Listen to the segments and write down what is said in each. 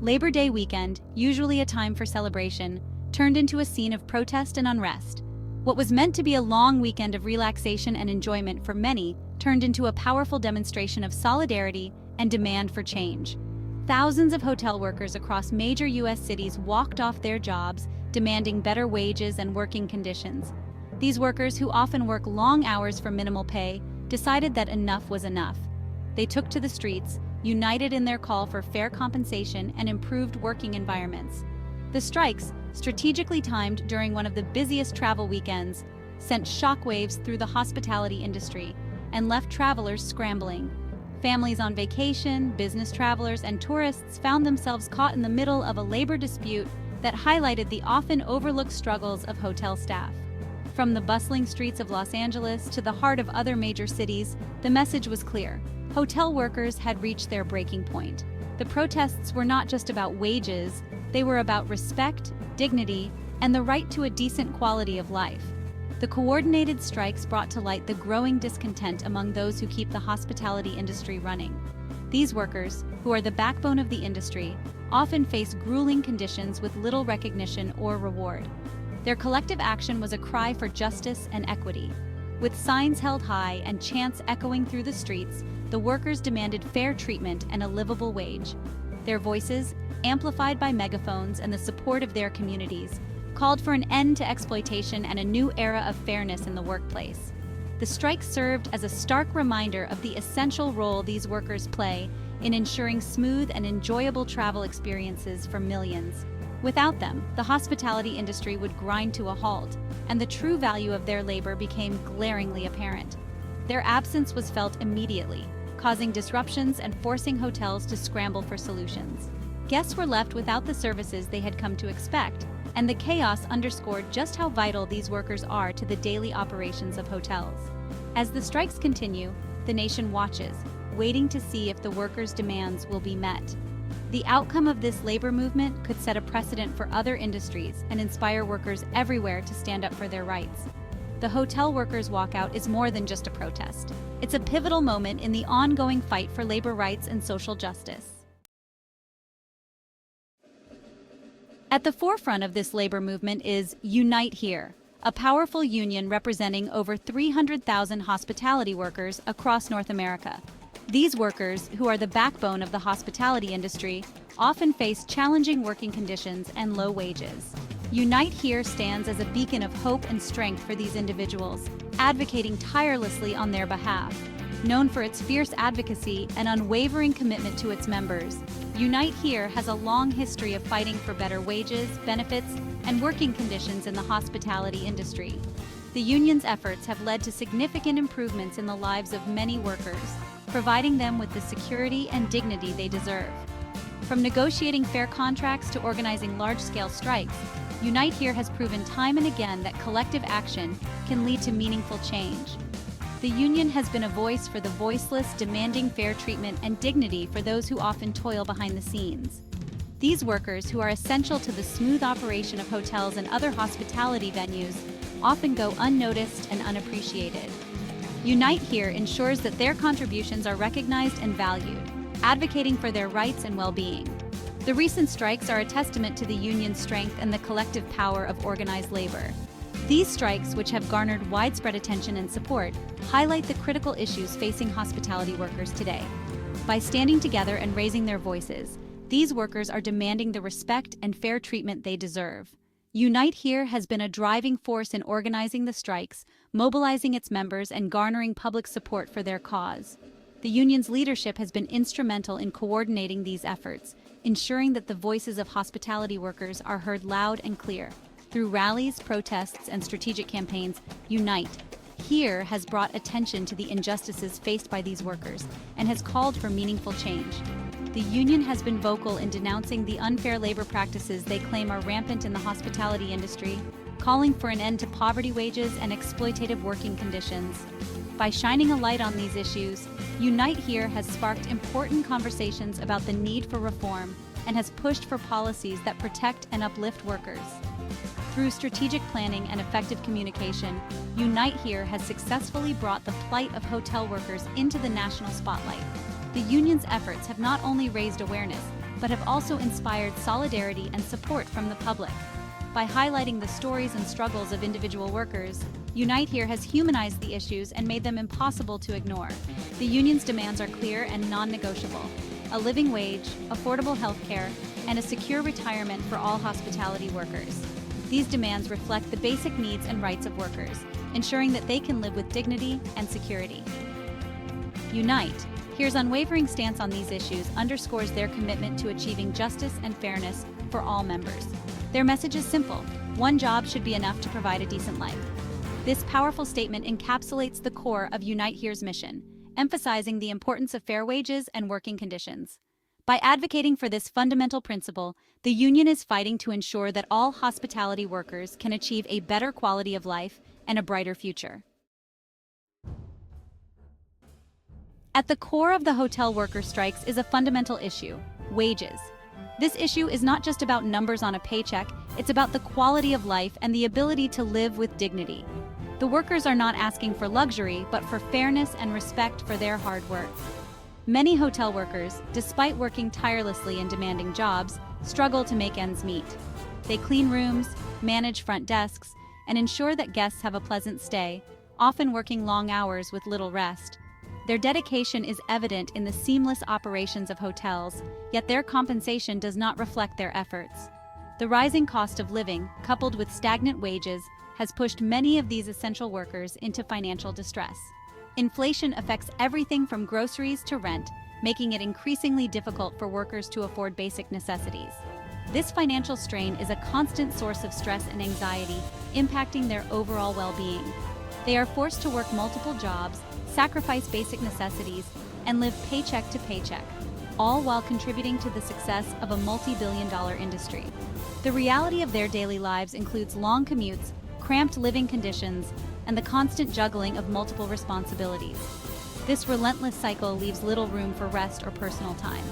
Labor Day weekend, usually a time for celebration, turned into a scene of protest and unrest. What was meant to be a long weekend of relaxation and enjoyment for many turned into a powerful demonstration of solidarity and demand for change. Thousands of hotel workers across major U.S. cities walked off their jobs, demanding better wages and working conditions. These workers, who often work long hours for minimal pay, decided that enough was enough. They took to the streets, united in their call for fair compensation and improved working environments. The strikes, strategically timed during one of the busiest travel weekends, sent shockwaves through the hospitality industry and left travelers scrambling. Families on vacation, business travelers, and tourists found themselves caught in the middle of a labor dispute that highlighted the often overlooked struggles of hotel staff. From the bustling streets of Los Angeles to the heart of other major cities, the message was clear. Hotel workers had reached their breaking point. The protests were not just about wages, they were about respect, dignity, and the right to a decent quality of life. The coordinated strikes brought to light the growing discontent among those who keep the hospitality industry running. These workers, who are the backbone of the industry, often face grueling conditions with little recognition or reward. Their collective action was a cry for justice and equity. With signs held high and chants echoing through the streets, the workers demanded fair treatment and a livable wage. Their voices, amplified by megaphones and the support of their communities, called for an end to exploitation and a new era of fairness in the workplace. The strike served as a stark reminder of the essential role these workers play in ensuring smooth and enjoyable travel experiences for millions. Without them, the hospitality industry would grind to a halt, and the true value of their labor became glaringly apparent. Their absence was felt immediately, causing disruptions and forcing hotels to scramble for solutions. Guests were left without the services they had come to expect, and the chaos underscored just how vital these workers are to the daily operations of hotels. As the strikes continue, the nation watches, waiting to see if the workers' demands will be met. The outcome of this labor movement could set a precedent for other industries and inspire workers everywhere to stand up for their rights. The hotel workers' walkout is more than just a protest. It's a pivotal moment in the ongoing fight for labor rights and social justice. At the forefront of this labor movement is Unite Here, a powerful union representing over 300,000 hospitality workers across North America. These workers, who are the backbone of the hospitality industry, often face challenging working conditions and low wages. Unite Here stands as a beacon of hope and strength for these individuals, advocating tirelessly on their behalf. Known for its fierce advocacy and unwavering commitment to its members, Unite Here has a long history of fighting for better wages, benefits, and working conditions in the hospitality industry. The union's efforts have led to significant improvements in the lives of many workers, providing them with the security and dignity they deserve. From negotiating fair contracts to organizing large-scale strikes, Unite Here has proven time and again that collective action can lead to meaningful change. The union has been a voice for the voiceless, demanding fair treatment and dignity for those who often toil behind the scenes. These workers, who are essential to the smooth operation of hotels and other hospitality venues, often go unnoticed and unappreciated. Unite Here ensures that their contributions are recognized and valued, advocating for their rights and well-being. The recent strikes are a testament to the union's strength and the collective power of organized labor. These strikes, which have garnered widespread attention and support, highlight the critical issues facing hospitality workers today. By standing together and raising their voices, these workers are demanding the respect and fair treatment they deserve. Unite Here has been a driving force in organizing the strikes, mobilizing its members, and garnering public support for their cause. The union's leadership has been instrumental in coordinating these efforts, ensuring that the voices of hospitality workers are heard loud and clear. Through rallies, protests, and strategic campaigns, Unite Here has brought attention to the injustices faced by these workers and has called for meaningful change. The union has been vocal in denouncing the unfair labor practices they claim are rampant in the hospitality industry, calling for an end to poverty wages and exploitative working conditions. By shining a light on these issues, Unite Here has sparked important conversations about the need for reform and has pushed for policies that protect and uplift workers. Through strategic planning and effective communication, Unite Here has successfully brought the plight of hotel workers into the national spotlight. The union's efforts have not only raised awareness, but have also inspired solidarity and support from the public. By highlighting the stories and struggles of individual workers, Unite Here has humanized the issues and made them impossible to ignore. The union's demands are clear and non-negotiable: a living wage, affordable health care, and a secure retirement for all hospitality workers. These demands reflect the basic needs and rights of workers, ensuring that they can live with dignity and security. Unite Here's unwavering stance on these issues underscores their commitment to achieving justice and fairness for all members. Their message is simple: one job should be enough to provide a decent life. This powerful statement encapsulates the core of Unite Here's mission, emphasizing the importance of fair wages and working conditions. By advocating for this fundamental principle, the union is fighting to ensure that all hospitality workers can achieve a better quality of life and a brighter future. At the core of the hotel worker strikes is a fundamental issue: wages. This issue is not just about numbers on a paycheck, it's about the quality of life and the ability to live with dignity. The workers are not asking for luxury, but for fairness and respect for their hard work. Many hotel workers, despite working tirelessly in demanding jobs, struggle to make ends meet. They clean rooms, manage front desks, and ensure that guests have a pleasant stay, often working long hours with little rest. Their dedication is evident in the seamless operations of hotels, yet their compensation does not reflect their efforts. The rising cost of living, coupled with stagnant wages, has pushed many of these essential workers into financial distress. Inflation affects everything from groceries to rent, making it increasingly difficult for workers to afford basic necessities. This financial strain is a constant source of stress and anxiety, impacting their overall well-being. They are forced to work multiple jobs, sacrifice basic necessities, and live paycheck to paycheck, all while contributing to the success of a multi-billion-dollar industry. The reality of their daily lives includes long commutes, cramped living conditions, and the constant juggling of multiple responsibilities. This relentless cycle leaves little room for rest or personal time.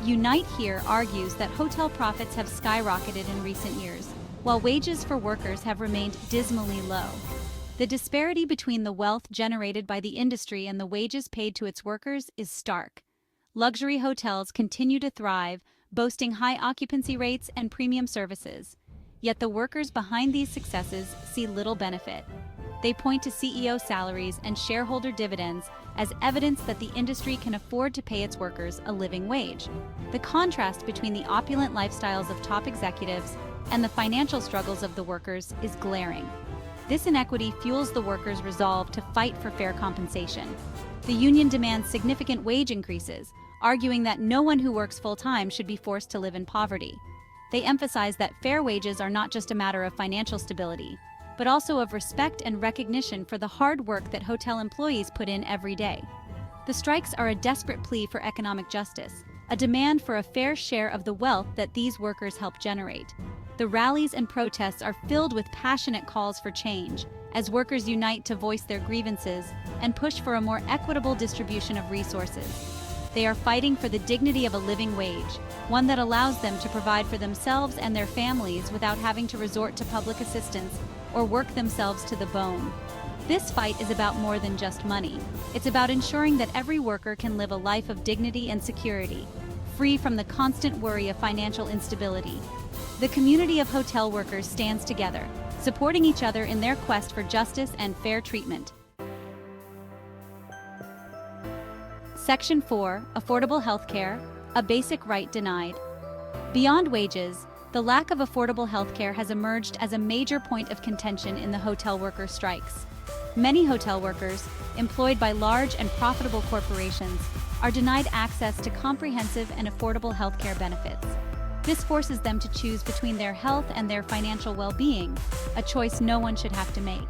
Unite Here argues that hotel profits have skyrocketed in recent years, while wages for workers have remained dismally low. The disparity between the wealth generated by the industry and the wages paid to its workers is stark. Luxury hotels continue to thrive, boasting high occupancy rates and premium services. Yet the workers behind these successes see little benefit. They point to CEO salaries and shareholder dividends as evidence that the industry can afford to pay its workers a living wage. The contrast between the opulent lifestyles of top executives and the financial struggles of the workers is glaring. This inequity fuels the workers' resolve to fight for fair compensation. The union demands significant wage increases, arguing that no one who works full-time should be forced to live in poverty. They emphasize that fair wages are not just a matter of financial stability, but also of respect and recognition for the hard work that hotel employees put in every day. The strikes are a desperate plea for economic justice, a demand for a fair share of the wealth that these workers help generate. The rallies and protests are filled with passionate calls for change, as workers unite to voice their grievances and push for a more equitable distribution of resources. They are fighting for the dignity of a living wage, one that allows them to provide for themselves and their families without having to resort to public assistance or work themselves to the bone. This fight is about more than just money. It's about ensuring that every worker can live a life of dignity and security, free from the constant worry of financial instability. The community of hotel workers stands together, supporting each other in their quest for justice and fair treatment. Section 4. Affordable healthcare, a basic right denied. Beyond wages, the lack of affordable healthcare has emerged as a major point of contention in the hotel worker strikes. Many hotel workers, employed by large and profitable corporations, are denied access to comprehensive and affordable healthcare benefits. This forces them to choose between their health and their financial well-being, a choice no one should have to make.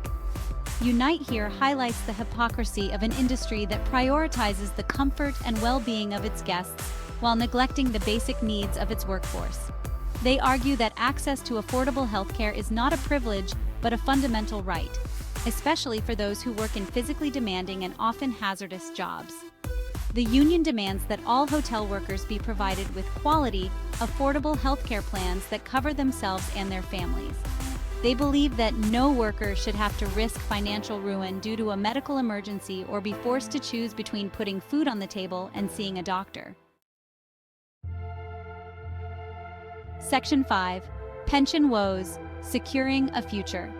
Unite Here highlights the hypocrisy of an industry that prioritizes the comfort and well-being of its guests while neglecting the basic needs of its workforce. They argue that access to affordable healthcare is not a privilege but a fundamental right, especially for those who work in physically demanding and often hazardous jobs. The union demands that all hotel workers be provided with quality, affordable healthcare plans that cover themselves and their families. They believe that no worker should have to risk financial ruin due to a medical emergency or be forced to choose between putting food on the table and seeing a doctor. Section 5. Pension Woes: Securing a Future.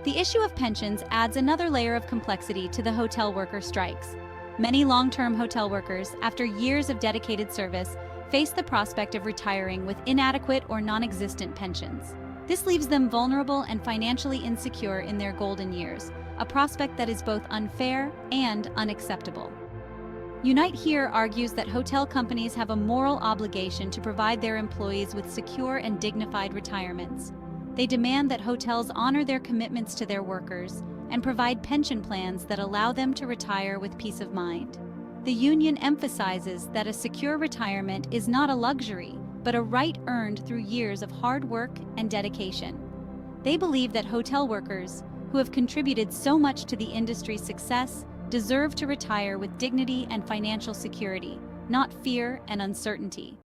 The issue of pensions adds another layer of complexity to the hotel worker strikes. Many long-term hotel workers, after years of dedicated service, face the prospect of retiring with inadequate or non-existent pensions. This leaves them vulnerable and financially insecure in their golden years, a prospect that is both unfair and unacceptable. Unite Here argues that hotel companies have a moral obligation to provide their employees with secure and dignified retirements. They demand that hotels honor their commitments to their workers and provide pension plans that allow them to retire with peace of mind. The union emphasizes that a secure retirement is not a luxury, but a right earned through years of hard work and dedication. They believe that hotel workers, who have contributed so much to the industry's success, deserve to retire with dignity and financial security, not fear and uncertainty.